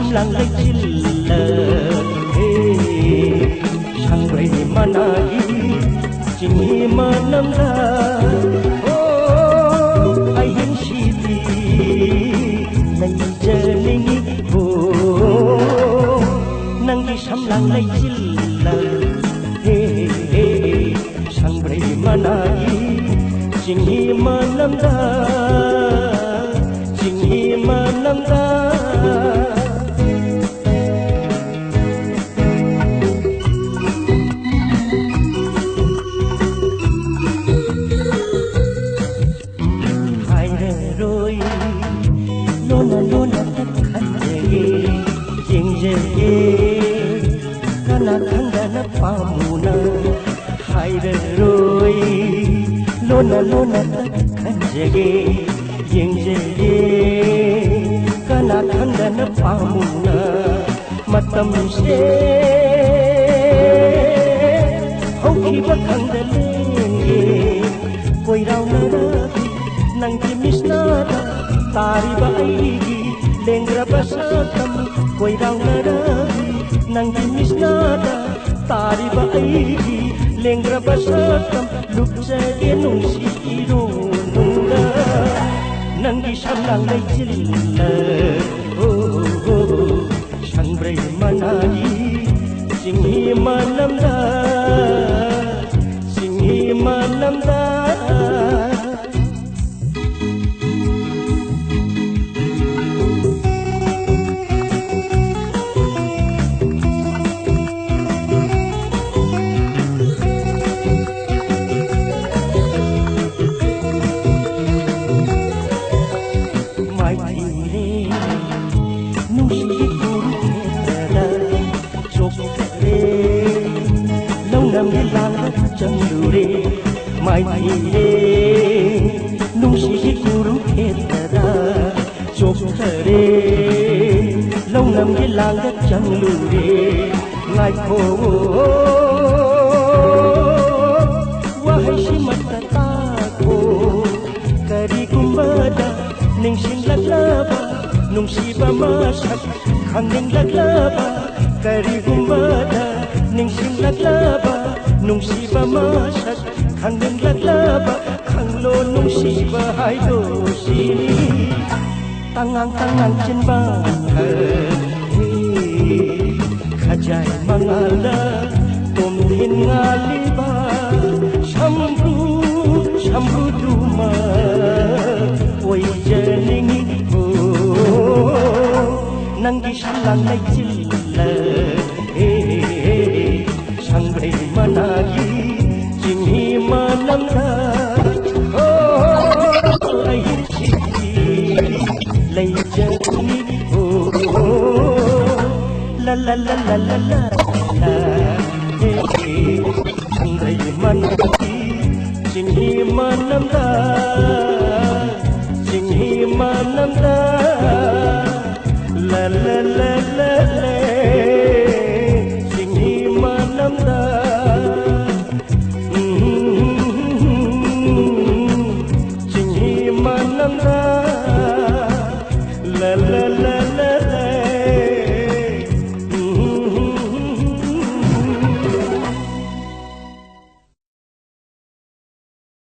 samlang lay chilla sangrai managi jingi manamda oh ai hin shiti lay jalingi oh nangi samlang lay chilla sangrai managi jingi manamda jingi manamda lona takhanjage yengjage kana khangana pamuna haire roi lona takhanjage yengjage kana khangana pamuna matam se haukiba khangdalenge koirauna nangki misnada tariba aigi lengraba satam koirauna nangki misnada tariba aigi lengraba satam lukjage nungsi irununga nangi samlang lay chilla oh sangrai managi jingi manamda jingi manamda mai thire nungsi guru khedara chok thare longnam ge langat changlu re ngai kho wahai simata ta ko kari kumbada ningsing laglaba nungsi ba masak khangning laglaba kari kumbada ningsing laglaba nungsi ba masak khangning laglaba khanglo nungsiba haido sini tangang chenba khajai mangala tomdin ngaliba shambhu duma oi jalingi ho nangi salang lay chilla sangrai managi jingi manamda oh ai chiti lay jani oh la la la la la la la sangrai managi jingi manamda jingi manamda la la la la la